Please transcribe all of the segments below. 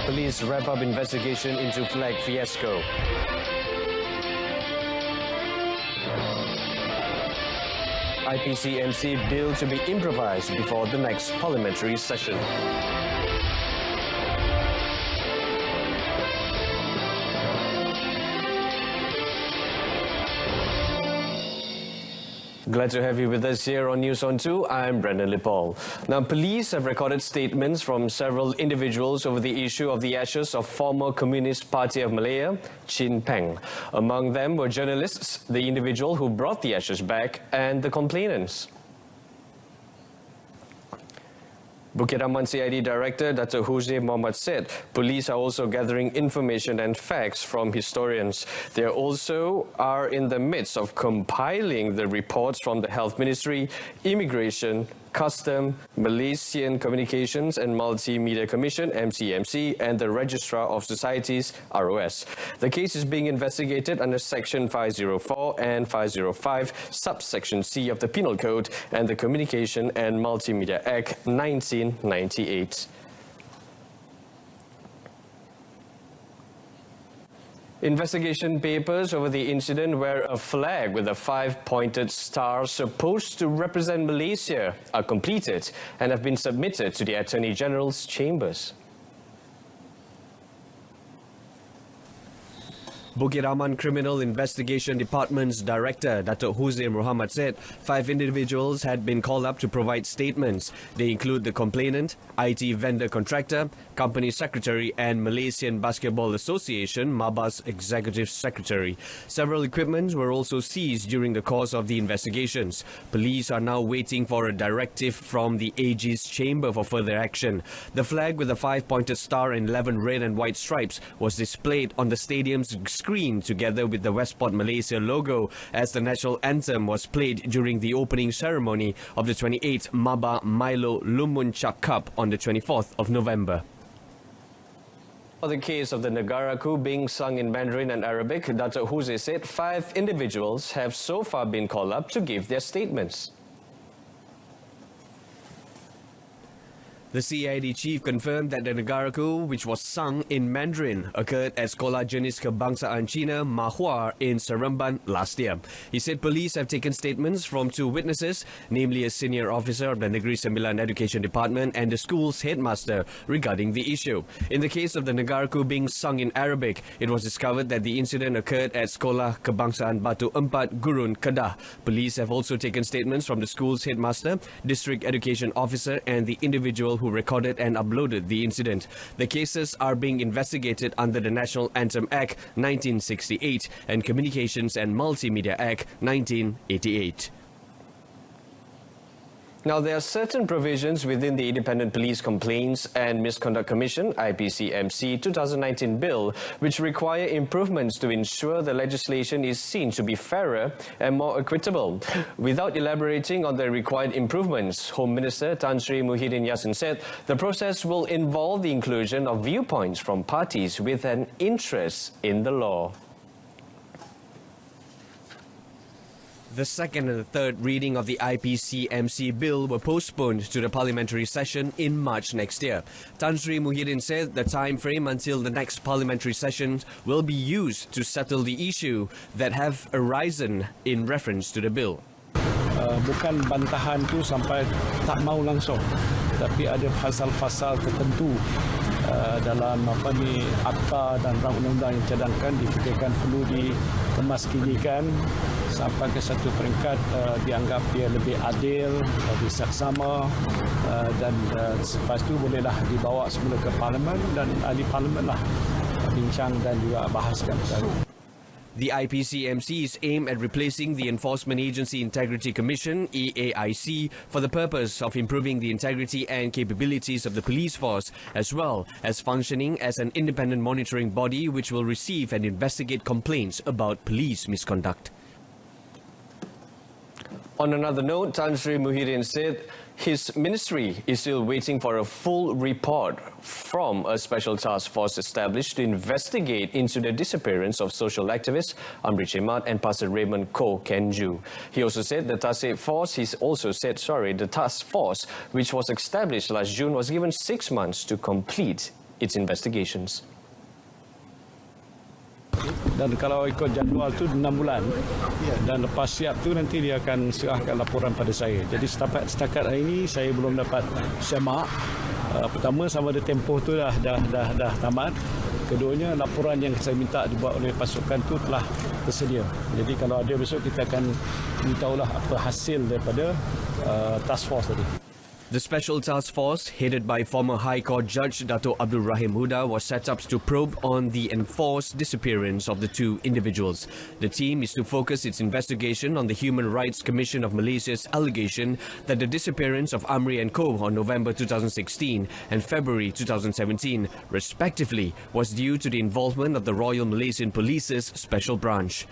Police wrap up investigation into flag fiasco. IPC-MC bill to be improvised before the next parliamentary session. Glad to have you with us here on News on 2. I'm Brendan Lipol. Now, police have recorded statements from several individuals over the issue of the ashes of former Communist Party of Malaya, Chin Peng. Among them were journalists, the individual who brought the ashes back, and the complainants. Bukit Aman CID Director Dr. Husni Mohamad said police are also gathering information and facts from historians. They also are in the midst of compiling the reports from the Health Ministry, Immigration, Custom, Malaysian Communications and Multimedia Commission, MCMC, and the Registrar of Societies, ROS. The case is being investigated under Section 504 and 505, Subsection C of the Penal Code and the Communication and Multimedia Act 1998. Investigation papers over the incident where a flag with a 5-pointed star supposed to represent Malaysia are completed and have been submitted to the Attorney General's chambers. Bukit Aman Criminal Investigation Department's Director, Dato' Husni Mohamad said 5 individuals had been called up to provide statements. They include the complainant, IT vendor contractor, company secretary and Malaysian Basketball Association, MABA's executive secretary. Several equipments were also seized during the course of the investigations. Police are now waiting for a directive from the AG's chamber for further action. The flag with a 5-pointed star and 11 red and white stripes was displayed on the stadium's screen together with the Westport Malaysia logo as the national anthem was played during the opening ceremony of the 28th MABA Milo Lumunchak Cup on the 24th of November. For the case of the Negaraku being sung in Mandarin and Arabic, Dato' Husni said 5 individuals have so far been called up to give their statements. The CID chief confirmed that the Negaraku, which was sung in Mandarin, occurred at Sekolah Jenis Kebangsaan Cina, Mahua in Seremban last year. He said police have taken statements from 2 witnesses, namely a senior officer of the Negeri Sembilan Education Department and the school's headmaster, regarding the issue. In the case of the Negaraku being sung in Arabic, it was discovered that the incident occurred at Sekolah Kebangsaan Batu Empat, Gurun, Kedah. Police have also taken statements from the school's headmaster, district education officer and the individual who recorded and uploaded the incident. The cases are being investigated under the National Anthem Act 1968 and Communications and Multimedia Act 1988. Now, there are certain provisions within the Independent Police Complaints and Misconduct Commission IPC-MC 2019 bill which require improvements to ensure the legislation is seen to be fairer and more equitable. Without elaborating on the required improvements, Home Minister Tan Sri Muhyiddin Yassin said the process will involve the inclusion of viewpoints from parties with an interest in the law. The second and the third reading of the IPC-MC bill were postponed to the parliamentary session in March next year. Tan Sri Muhyiddin said the time frame until the next parliamentary session will be used to settle the issue that have arisen in reference to the bill. Bukan bantahan tu sampai tak mau langsung, tapi ada pasal-pasal tertentu dalam akta dan undang-undang yang cadangkan difikirkan perlu dikemaskinikan sampai ke satu peringkat dianggap dia lebih adil, lebih saksama dan selepas itu bolehlah dibawa semula ke parlimen dan ahli parlimen lah bincang dan juga bahaskan perkara. The IPC-MC is aimed at replacing the Enforcement Agency Integrity Commission, EAIC, for the purpose of improving the integrity and capabilities of the police force, as well as functioning as an independent monitoring body which will receive and investigate complaints about police misconduct. On another note, Tan Sri Muhyiddin said his ministry is still waiting for a full report from a special task force established to investigate into the disappearance of social activist Amri Chemat and Pastor Raymond Koh Kenju. He also said the task force, the task force which was established last June was given 6 months to complete its investigations. Dan kalau ikut jadual tu 6 bulan dan lepas siap tu nanti dia akan serahkan laporan pada saya. Jadi setakat hari ini saya belum dapat semak. Pertama sama ada tempoh tu dah tamat. Keduanya laporan yang saya minta dibuat oleh pasukan tu telah tersedia. Jadi kalau ada besok kita akan beritahulah apa hasil daripada task force tadi. The Special Task Force, headed by former High Court Judge Dato' Abdul Rahim Huda, was set up to probe on the enforced disappearance of the two individuals. The team is to focus its investigation on the Human Rights Commission of Malaysia's allegation that the disappearance of Amri and Co. on November 2016 and February 2017, respectively, was due to the involvement of the Royal Malaysian Police's Special Branch.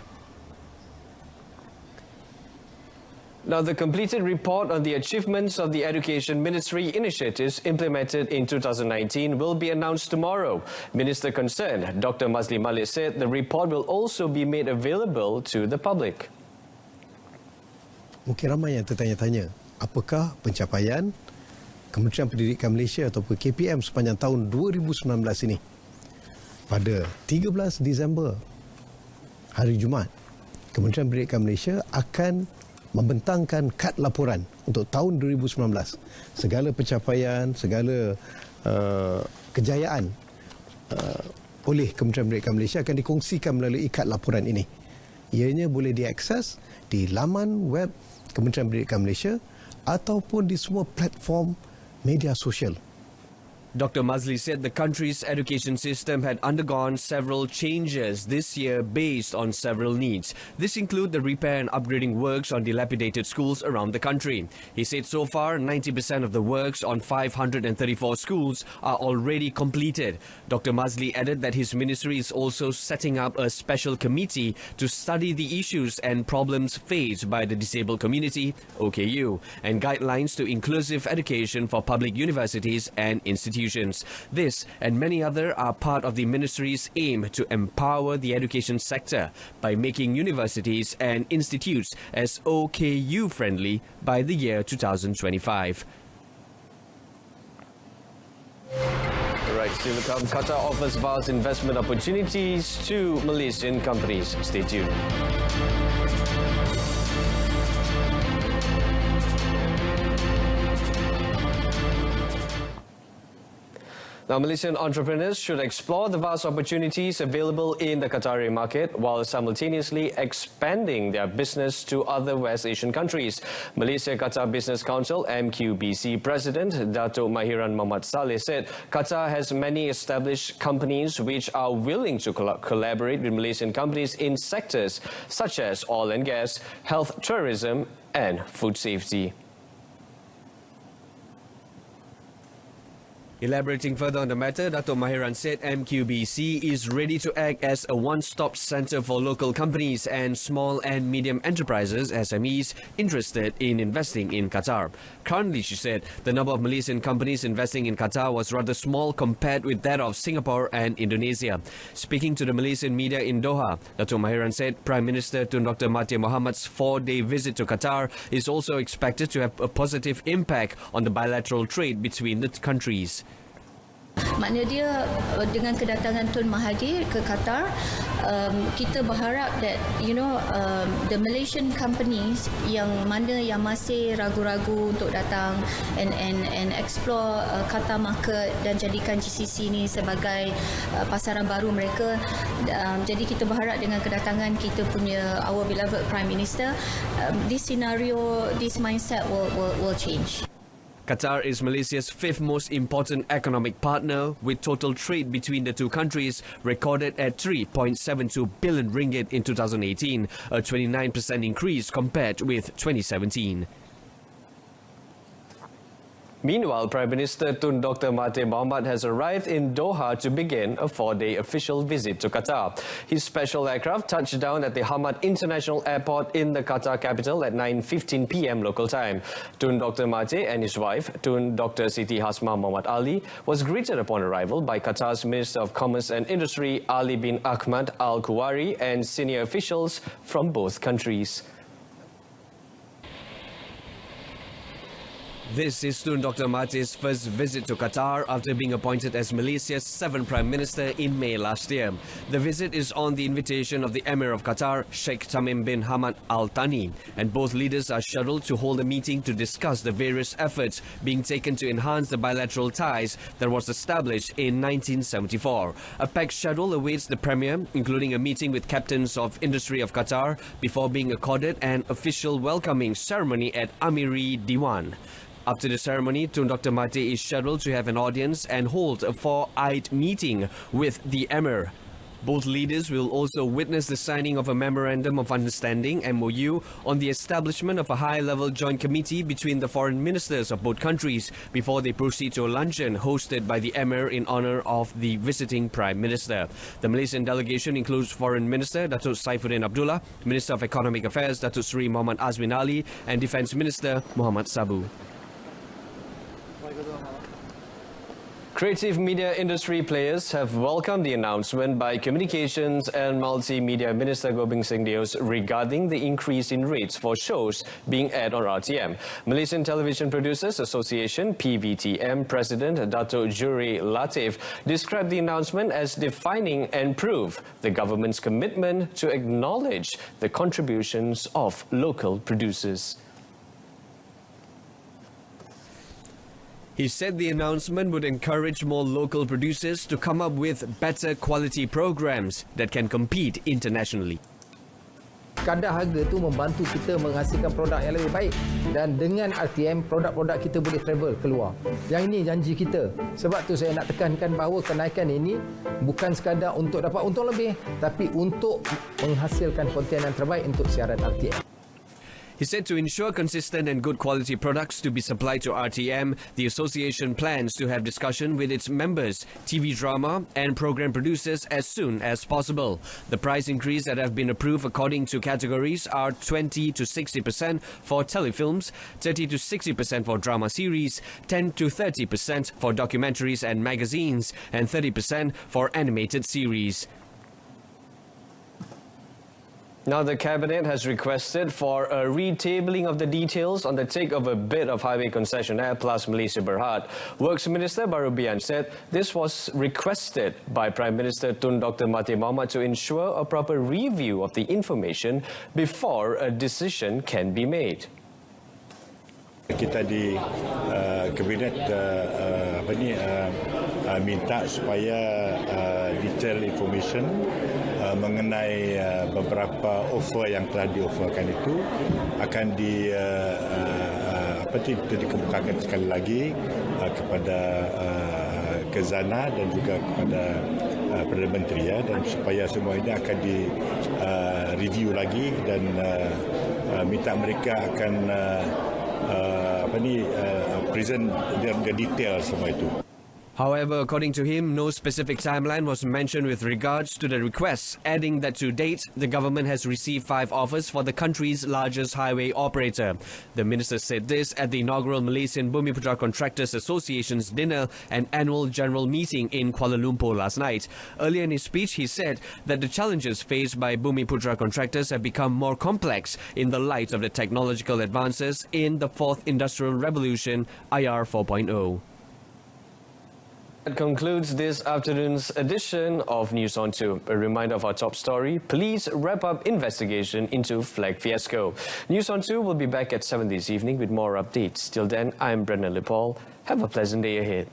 Now, the completed report on the achievements of the Education Ministry initiatives implemented in 2019 will be announced tomorrow. Minister concerned, Dr. Mazli Malik, said the report will also be made available to the public. Mungkin ramai yang tertanya-tanya, apakah pencapaian Kementerian Pendidikan Malaysia ataupun KPM sepanjang tahun 2019 ini? Pada 13 Disember, hari Jumaat, Kementerian Pendidikan Malaysia akan membentangkan kad laporan untuk tahun 2019. Segala pencapaian, segala kejayaan oleh Kementerian Pendidikan Malaysia akan dikongsikan melalui kad laporan ini. Ianya boleh diakses di laman web Kementerian Pendidikan Malaysia ataupun di semua platform media sosial. Dr. Mazli said the country's education system had undergone several changes this year based on several needs. This include the repair and upgrading works on dilapidated schools around the country. He said so far 90% of the works on 534 schools are already completed. Dr. Mazli added that his ministry is also setting up a special committee to study the issues and problems faced by the disabled community, OKU, and guidelines to inclusive education for public universities and institutions. This and many other are part of the ministry's aim to empower the education sector by making universities and institutes as OKU friendly by the year 2025. Right, still to come, Qatar offers vast investment opportunities to Malaysian companies. Stay tuned. Now, Malaysian entrepreneurs should explore the vast opportunities available in the Qatari market while simultaneously expanding their business to other West Asian countries. Malaysia-Qatar Business Council MQBC President Dato' Mahiran Mohamad Saleh said Qatar has many established companies which are willing to collaborate with Malaysian companies in sectors such as oil and gas, health, tourism and food safety. Elaborating further on the matter, Dato' Mahiran said MQBC is ready to act as a one-stop centre for local companies and small and medium enterprises, SMEs, interested in investing in Qatar. Currently, she said, the number of Malaysian companies investing in Qatar was rather small compared with that of Singapore and Indonesia. Speaking to the Malaysian media in Doha, Dato' Mahiran said Prime Minister Tun Dr. Mahathir Mohamad's 4-day visit to Qatar is also expected to have a positive impact on the bilateral trade between the countries. Maknanya dia dengan kedatangan Tun Mahathir ke Qatar, kita berharap that the Malaysian companies yang masih ragu-ragu untuk datang and explore Qatar market dan jadikan GCC ni sebagai pasaran baru mereka. Jadi kita berharap dengan kedatangan kita punya our beloved Prime Minister, this scenario, this mindset will change. Qatar is Malaysia's fifth most important economic partner, with total trade between the two countries recorded at 3.72 billion ringgit in 2018, a 29% increase compared with 2017. Meanwhile, Prime Minister Tun Dr. Mahathir Mohamad has arrived in Doha to begin a 4-day official visit to Qatar. His special aircraft touched down at the Hamad International Airport in the Qatar capital at 9:15 p.m. local time. Tun Dr. Mahathir and his wife, Tun Dr. Siti Hasmah Muhammad Ali, was greeted upon arrival by Qatar's Minister of Commerce and Industry Ali bin Ahmad Al Kuwari and senior officials from both countries. This is Tun Dr. Mahathir's first visit to Qatar after being appointed as Malaysia's 7th Prime Minister in May last year. The visit is on the invitation of the Emir of Qatar, Sheikh Tamim bin Hamad Al Thani, and both leaders are scheduled to hold a meeting to discuss the various efforts being taken to enhance the bilateral ties that was established in 1974. A packed schedule awaits the Premier, including a meeting with captains of industry of Qatar before being accorded an official welcoming ceremony at Amiri Diwan. After the ceremony, Tun Dr. Mahathir is scheduled to have an audience and hold a four-eyed meeting with the Emir. Both leaders will also witness the signing of a Memorandum of Understanding (MOU) on the establishment of a high-level joint committee between the foreign ministers of both countries before they proceed to a luncheon hosted by the Emir in honour of the visiting Prime Minister. The Malaysian delegation includes Foreign Minister Datuk Saifuddin Abdullah, Minister of Economic Affairs Datuk Seri Muhammad Azmin Ali and Defence Minister Muhammad Sabu. Creative media industry players have welcomed the announcement by Communications and Multimedia Minister Gobind Singh Deos regarding the increase in rates for shows being aired on RTM. Malaysian Television Producers Association PVTM President Dato' Juri Latif described the announcement as defining and prove the government's commitment to acknowledge the contributions of local producers. He said the announcement would encourage more local producers to come up with better quality programs that can compete internationally. Kadar harga tu membantu kita menghasilkan produk yang lebih baik dan dengan RTM produk-produk kita boleh travel keluar. Yang ini janji kita. Sebab tu saya nak tekankan bahawa kenaikan ini bukan sekadar untuk dapat untung lebih tapi untuk menghasilkan konten yang terbaik untuk siaran RTM. He said to ensure consistent and good quality products to be supplied to RTM, the association plans to have discussion with its members, TV drama and program producers as soon as possible. The price increase that have been approved according to categories are 20 to 60% for telefilms, 30 to 60% for drama series, 10 to 30% for documentaries and magazines, and 30% for animated series. Now, the Cabinet has requested for a retabling of the details on the takeover bid of Highway Concessionaire Plus Malaysia Berhad. Works Minister Barubian said this was requested by Prime Minister Tun Dr. Mahathir Mohamad to ensure a proper review of the information before a decision can be made. Kita di Kabinet minta supaya detail information mengenai beberapa offer yang telah dioferkan itu akan dikemukakan sekali lagi kepada Khazanah dan juga kepada Perdana Menteri dan supaya semua ini akan di review lagi dan minta mereka akan present the detail semua itu. However, according to him, no specific timeline was mentioned with regards to the request, adding that to date, the government has received 5 offers for the country's largest highway operator. The minister said this at the inaugural Malaysian Bumiputra Contractors Association's dinner and annual general meeting in Kuala Lumpur last night. Earlier in his speech, he said that the challenges faced by Bumiputra contractors have become more complex in the light of the technological advances in the 4th Industrial Revolution, IR 4.0. That concludes this afternoon's edition of News on 2. A reminder of our top story, police wrap up investigation into flag fiasco. News on 2 will be back at 7 this evening with more updates. Till then, I'm Brendan Lepol. Have a pleasant day ahead.